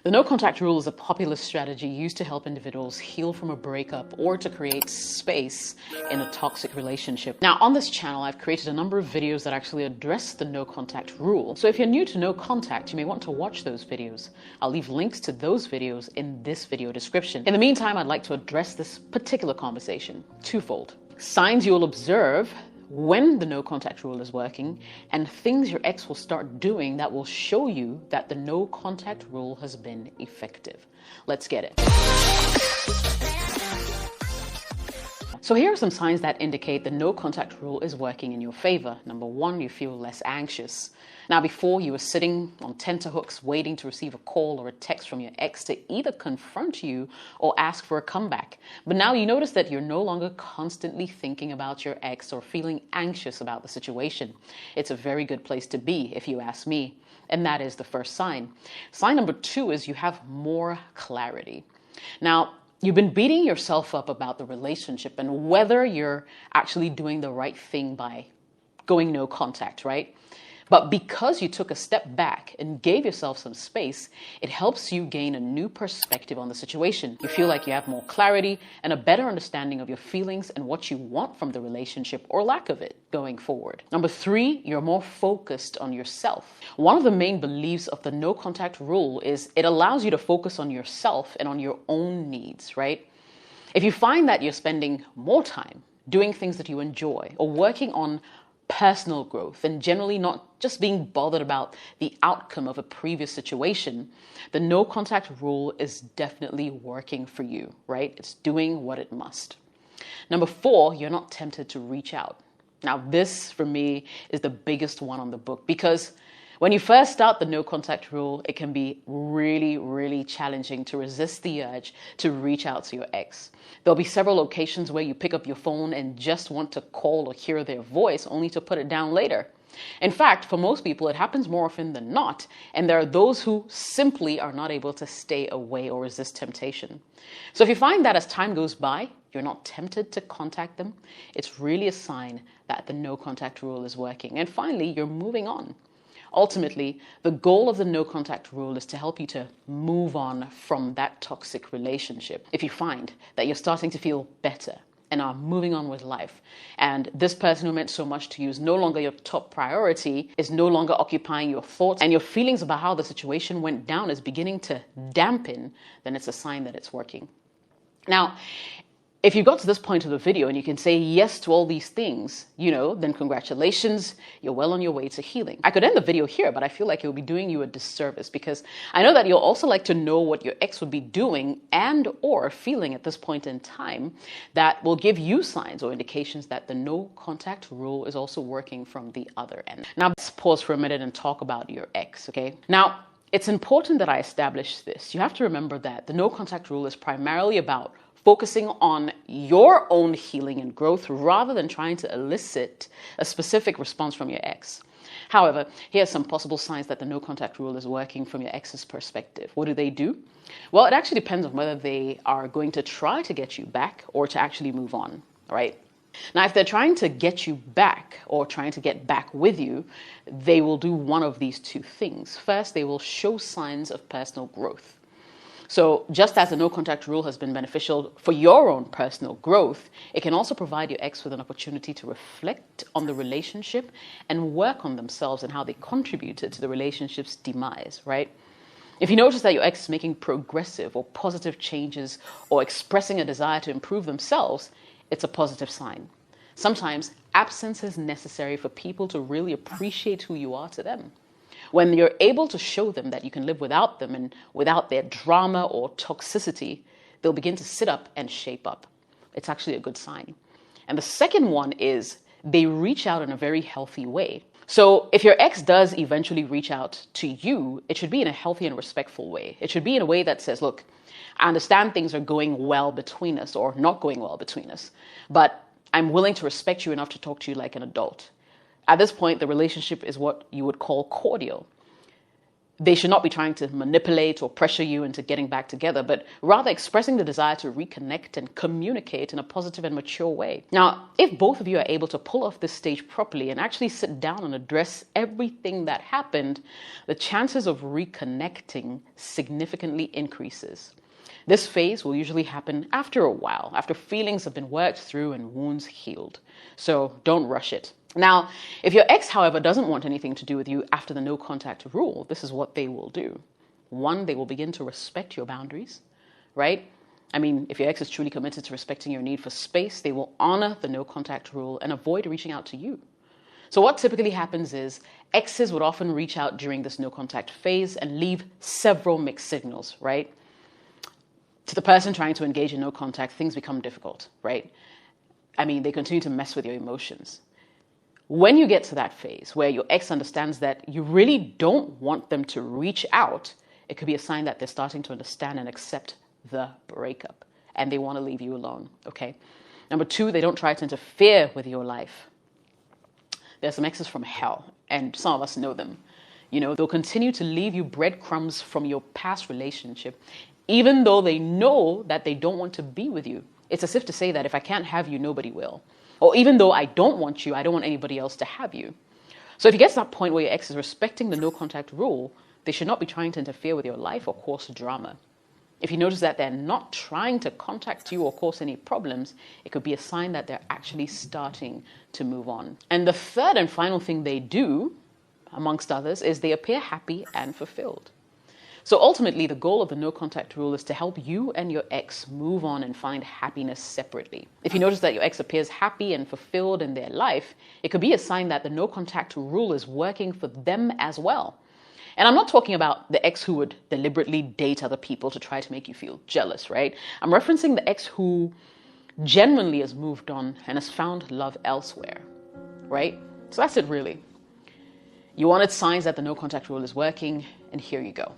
The no contact rule is a popular strategy used to help individuals heal from a breakup or to create space in a toxic relationship. Now, on this channel, I've created a number of videos that actually address the no contact rule. So if you're new to no contact, you may want to watch those videos. I'll leave links to those videos in this video description. In the meantime, I'd like to address this particular conversation twofold. Signs you'll observe when the no contact rule is working, and things your ex will start doing that will show you that the no contact rule has been effective. Let's get it. So here are some signs that indicate the no contact rule is working in your favor. Number one, you feel less anxious. Now, before you were sitting on tenterhooks waiting to receive a call or a text from your ex to either confront you or ask for a comeback. But now you notice that you're no longer constantly thinking about your ex or feeling anxious about the situation. It's a very good place to be, if you ask me. And that is the first sign. Sign number two is you have more clarity. Now, you've been beating yourself up about the relationship and whether you're actually doing the right thing by going no contact, right? But because you took a step back and gave yourself some space, it helps you gain a new perspective on the situation. You feel like you have more clarity and a better understanding of your feelings and what you want from the relationship or lack of it going forward. Number three, you're more focused on yourself. One of the main beliefs of the no contact rule is it allows you to focus on yourself and on your own needs, right? If you find that you're spending more time doing things that you enjoy or working on personal growth and generally not just being bothered about the outcome of a previous situation, the no contact rule is definitely working for you, right? It's doing what it must. Number four, you're not tempted to reach out. Now, this for me is the biggest one on the book because when you first start the no contact rule, it can be really, really challenging to resist the urge to reach out to your ex. There'll be several occasions where you pick up your phone and just want to call or hear their voice only to put it down later. In fact, for most people, it happens more often than not, and there are those who simply are not able to stay away or resist temptation. So if you find that as time goes by, you're not tempted to contact them, it's really a sign that the no contact rule is working. And finally, you're moving on. Ultimately, the goal of the no contact rule is to help you to move on from that toxic relationship. If you find that you're starting to feel better and are moving on with life, and this person who meant so much to you is no longer your top priority, is no longer occupying your thoughts, and your feelings about how the situation went down is beginning to dampen, then it's a sign that it's working. Now, if you got to this point of the video and you can say yes to all these things, then congratulations, you're well on your way to healing. I could end the video here, but I feel like it would be doing you a disservice because I know that you'll also like to know what your ex would be doing and or feeling at this point in time that will give you signs or indications that the no contact rule is also working from the other end. Now, let's pause for a minute and talk about your ex, okay? Now, it's important that I establish this. You have to remember that the no contact rule is primarily about focusing on your own healing and growth rather than trying to elicit a specific response from your ex. However, here are some possible signs that the no contact rule is working from your ex's perspective. What do? Well, it actually depends on whether they are going to try to get you back or to actually move on, right? Now, if they're trying to get you back or trying to get back with you, they will do one of these two things. First, they will show signs of personal growth. So just as the no contact rule has been beneficial for your own personal growth, it can also provide your ex with an opportunity to reflect on the relationship and work on themselves and how they contributed to the relationship's demise, right? If you notice that your ex is making progressive or positive changes or expressing a desire to improve themselves, it's a positive sign. Sometimes absence is necessary for people to really appreciate who you are to them. When you're able to show them that you can live without them and without their drama or toxicity, they'll begin to sit up and shape up. It's actually a good sign. And the second one is they reach out in a very healthy way. So if your ex does eventually reach out to you, it should be in a healthy and respectful way. It should be in a way that says, look, I understand things are going well between us or not going well between us, but I'm willing to respect you enough to talk to you like an adult. At this point, the relationship is what you would call cordial. They should not be trying to manipulate or pressure you into getting back together, but rather expressing the desire to reconnect and communicate in a positive and mature way. Now, if both of you are able to pull off this stage properly and actually sit down and address everything that happened, the chances of reconnecting significantly increases. This phase will usually happen after a while, after feelings have been worked through and wounds healed. So don't rush it. Now, if your ex, however, doesn't want anything to do with you after the no contact rule, this is what they will do. One, they will begin to respect your boundaries, right? I mean, if your ex is truly committed to respecting your need for space, they will honor the no contact rule and avoid reaching out to you. So what typically happens is exes would often reach out during this no contact phase and leave several mixed signals, right? To the person trying to engage in no contact, things become difficult, right? I mean, they continue to mess with your emotions. When you get to that phase where your ex understands that you really don't want them to reach out, it could be a sign that they're starting to understand and accept the breakup and they want to leave you alone, okay? Number two, they don't try to interfere with your life. There's some exes from hell, and some of us know them. You know, they'll continue to leave you breadcrumbs from your past relationship, even though they know that they don't want to be with you. It's as if to say that if I can't have you, nobody will. Or even though I don't want you, I don't want anybody else to have you. So if you get to that point where your ex is respecting the no contact rule, they should not be trying to interfere with your life or cause drama. If you notice that they're not trying to contact you or cause any problems, it could be a sign that they're actually starting to move on. And the third and final thing they do, amongst others, is they appear happy and fulfilled. So ultimately, the goal of the no contact rule is to help you and your ex move on and find happiness separately. If you notice that your ex appears happy and fulfilled in their life, it could be a sign that the no contact rule is working for them as well. And I'm not talking about the ex who would deliberately date other people to try to make you feel jealous, right? I'm referencing the ex who genuinely has moved on and has found love elsewhere, right? So that's it really. You wanted signs that the no contact rule is working, and here you go.